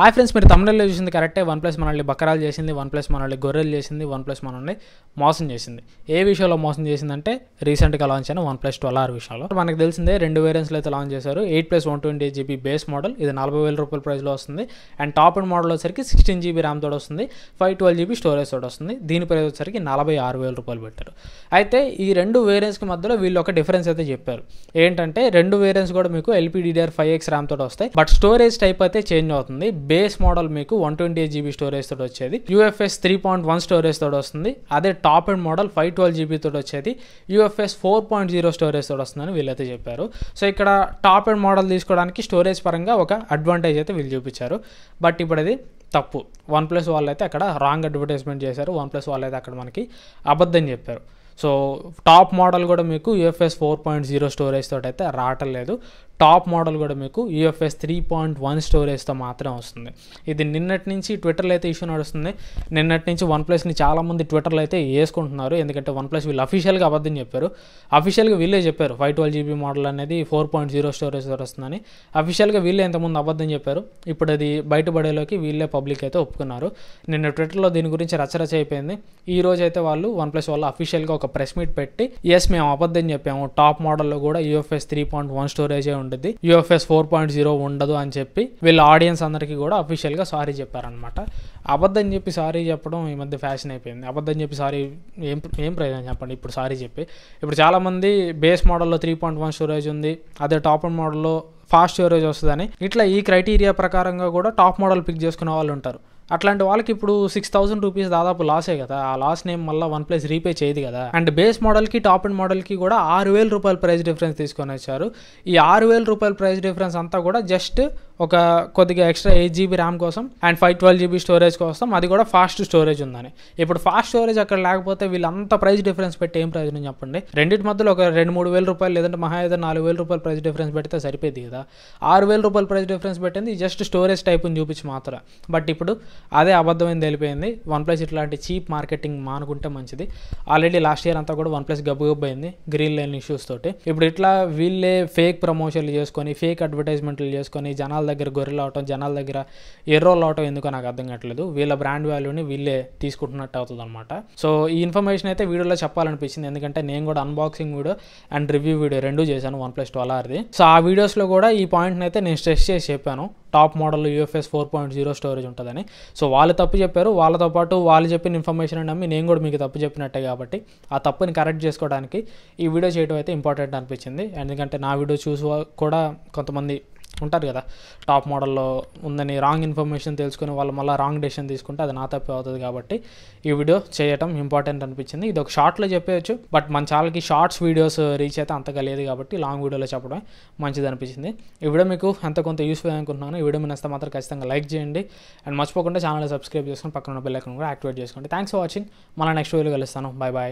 Hi friends, మీరు తమిళలో చూసింది కరెక్టే. OnePlus మనల్ని బకరాలు చేసింది, OnePlus మనల్ని గొర్రెలు చేసింది, OnePlus మనల్ని మోసం చేసింది. ఏ విషయంలో మోసం చేసిందంటే రీసెంట్గా లాంచ్ అయిన OnePlus 12R విషయంలో. మనకు తెలిసిందే, 2 వేరియంట్స్లో అయితే లాంచ్ చేశారు. 8+ 128GB బేస్ మోడల్, ఇది 40,000 రూపాయల ప్రైస్లో వస్తుంది. అండ్ టాప్ అండ్ మోడల్ వచ్చేసరికి 16GB ర్యామ్ తోడు వస్తుంది, 512GB స్టోరేజ్ తోడు వస్తుంది. దీని ప్రైస్ వచ్చేసరికి 46,000 రూపాయలు పెట్టారు. అయితే ఈ 2 వేరియంట్స్కి మధ్యలో వీళ్ళు ఒక డిఫరెన్స్ అయితే చెప్పారు. ఏంటంటే 2 వేరియంట్స్ కూడా మీకు LPDDR5X ర్యామ్ తోడు వస్తాయి, బట్ స్టోరేజ్ టైప్ అయితే చేంజ్ అవుతుంది. బేస్ మోడల్ మీకు 128GB స్టోరేజ్ తోటి వచ్చేది, UFS 3.1 స్టోరేజ్ తోటి వస్తుంది. అదే టాప్ అండ్ మోడల్ 512GB తోటి వచ్చేది, UFS 4.0 స్టోరేజ్ తోటి వస్తుందని వీళ్ళైతే చెప్పారు. సో ఇక్కడ టాప్ అండ్ మోడల్ తీసుకోవడానికి స్టోరేజ్ పరంగా ఒక అడ్వాంటేజ్ అయితే వీళ్ళు చూపించారు. బట్ ఇప్పుడు అది తప్పు. OnePlus వాళ్ళు అయితే అక్కడ రాంగ్ అడ్వర్టైజ్మెంట్ చేశారు. OnePlus వాళ్ళు అయితే అక్కడ మనకి అబద్ధం చెప్పారు. సో టాప్ మోడల్ కూడా మీకు UFS 4.0 స్టోరేజ్ తోటి అయితే రావట్లేదు. టాప్ మోడల్ కూడా మీకు UFS 3.1 స్టోరేజ్తో మాత్రమే వస్తుంది. ఇది నిన్నటి నుంచి ట్విట్టర్లో అయితే ఇష్యూ నడుస్తుంది. నిన్నటి నుంచి OnePlusని చాలామంది ట్విట్టర్లో అయితే వేసుకుంటున్నారు. ఎందుకంటే OnePlus వీళ్ళు అఫీషియల్గా అబద్ధం చెప్పారు. అఫీషియల్గా వీళ్ళే చెప్పారు 512GB మోడల్ అనేది 4.0 స్టోరేజ్ తోటి వస్తుందని. అఫీషియల్గా వీళ్ళే ఇంతకుముందు అబద్ధం చెప్పారు. ఇప్పుడు అది బయటపడేలోకి వీళ్ళే పబ్లిక్ అయితే ఒప్పుకున్నారు. నిన్న ట్విట్టర్లో దీని గురించి రచరచ అయిపోయింది. ఈ రోజు అయితే వాళ్ళు OnePlus వాళ్ళు అఫీషియల్గా ఒక ప్రెస్ మీట్ పెట్టి మేము అబద్ధం చెప్పాము, టాప్ మోడల్లో కూడా UFS 3.1 స్టోరేజే ఉంటుంది, UFS 4.0 ఉండదు అని చెప్పి వీళ్ళ ఆడియన్స్ అందరికీ కూడా అఫీషియల్గా సారీ చెప్పారనమాట. అబద్ధం చెప్పి సారీ చెప్పడం ఈ మధ్య ఫ్యాషన్ అయిపోయింది. అబద్ధం చెప్పి సారీ ఏం ప్రయోజనం చెప్పండి. ఇప్పుడు సారీ చెప్పి ఇప్పుడు చాలామంది బేస్ మోడల్లో 3.1 స్టోరేజ్ ఉంది, అదే టాప్ అండ్ మోడల్లో ఫాస్ట్ స్టోరేజ్ వస్తుందని ఇట్లా ఈ క్రైటీరియా ప్రకారంగా కూడా టాప్ మోడల్ పిక్ చేసుకునే వాళ్ళు ఉంటారు. అట్లాంటి వాళ్ళకి ఇప్పుడు 6,000 రూపీస్ దాదాపు లాసే కదా. ఆ లాస్ నేమ్ మళ్ళీ OnePlus రీపే చేయదు కదా. అండ్ బేస్ మోడల్కి టాప్ అండ్ మోడల్కి కూడా 6,000 రూపాయల ప్రైస్ డిఫరెన్స్ తీసుకొని వచ్చారు. ఈ 6,000 రూపాయల ప్రైస్ డిఫరెన్స్ అంతా కూడా జస్ట్ ఒక కొద్దిగా ఎక్స్ట్రా 8GB ర్యామ్ కోసం అండ్ 512GB స్టోరేజ్ కోసం, అది కూడా ఫాస్ట్ స్టోరేజ్ ఉందని. ఇప్పుడు ఫాస్ట్ స్టోరేజ్ అక్కడ లేకపోతే వీళ్ళంతా ప్రైస్ డిఫరెన్స్ పెట్టి ఏం ప్రయోజనం చెప్పండి. రెండింటి మధ్యలో ఒక 2-3 వేల రూపాయలు లేదంటే మహా అయితే 4,000 రూపాయల ప్రైస్ డిఫరెన్స్ పెడితే సరిపోయింది కదా. 6,000 రూపాయల ప్రైస్ డిఫరెన్స్ పెట్టింది జస్ట్ స్టోరేజ్ టైప్ని చూపించి మాత్రం. బట్ ఇప్పుడు అదే అబద్ధమైంది తెలిపోయింది. OnePlus ఇట్లాంటి చీప్ మార్కెటింగ్ మానుకుంటే మంచిది. ఆల్రెడీ లాస్ట్ ఇయర్ అంతా కూడా OnePlus గబ్బు అయింది గ్రీన్ లైన్ ఇష్యూస్ తోటి. ఇప్పుడు ఇట్లా వీళ్ళే ఫేక్ ప్రమోషన్లు చేసుకొని, ఫేక్ అడ్వర్టైజ్మెంట్లు చేసుకొని జనాల దగ్గర గొర్రెలు అవటం, జనాల దగ్గర ఎర్రోళ్ళు అవటం ఎందుకో నాకు అర్థం కావట్లేదు. వీళ్ళ బ్రాండ్ వాల్యూని వీళ్ళే తీసుకుంటున్నట్టు అవుతుంది అనమాట. సో ఈ ఇన్ఫర్మేషన్ అయితే వీడియోలో చెప్పాలనిపించింది, ఎందుకంటే నేను కూడా unboxing video and review video 2 చేశాను OnePlus 12Rది. సో ఆ వీడియోస్లో కూడా ఈ పాయింట్ని అయితే నేను స్ట్రెస్ చేసి చెప్పాను, టాప్ మోడల్ UFS 4.0 స్టోరేజ్ ఉంటుందని. సో వాళ్ళు తప్పు చెప్పారు, వాళ్ళతో పాటు వాళ్ళు చెప్పిన ఇన్ఫర్మేషన్ నమ్మి నేను కూడా మీకు తప్పు చెప్పినట్టే. కాబట్టి ఆ తప్పుని కరెక్ట్ చేసుకోవడానికి ఈ వీడియో చేయడం అయితే ఇంపార్టెంట్ అనిపించింది. ఎందుకంటే నా వీడియో చూసి కూడా కొంతమంది ఉంటారు కదా, టాప్ మోడల్లో ఉందని రాంగ్ ఇన్ఫర్మేషన్ తెలుసుకుని వాళ్ళు మళ్ళీ రాంగ్ డెసిషన్ తీసుకుంటే అది నా తప్పే అవుతుంది. కాబట్టి ఈ వీడియో చేయటం ఇంపార్టెంట్ అనిపించింది. ఇది ఒక షార్ట్లో చెప్పేయచ్చు, బట్ మన ఛానల్కి షార్ట్స్ వీడియోస్ రీచ్ అయితే అంతగా లేదు కాబట్టి లాంగ్ వీడియోలో చెప్పడమే మంచిది అనిపించింది. ఈ వీడియో మీకు అంత కొంత యూస్ఫుల్ అనుకుంటున్నాను. ఈ వీడియో మీ నచ్చితే మాత్రం ఖచ్చితంగా లైక్ చేయండి అండ్ మర్చిపోకుండా ఛానల్ సబ్స్క్రైబ్ చేసుకొని పక్కన ఉన్న బెల్ ఐకాన్ కూడా యాక్టివేట్ చేసుకోండి. Thanks for watching. మళ్ళీ నెక్స్ట్ వీడియో కలుస్తాను. Bye bye.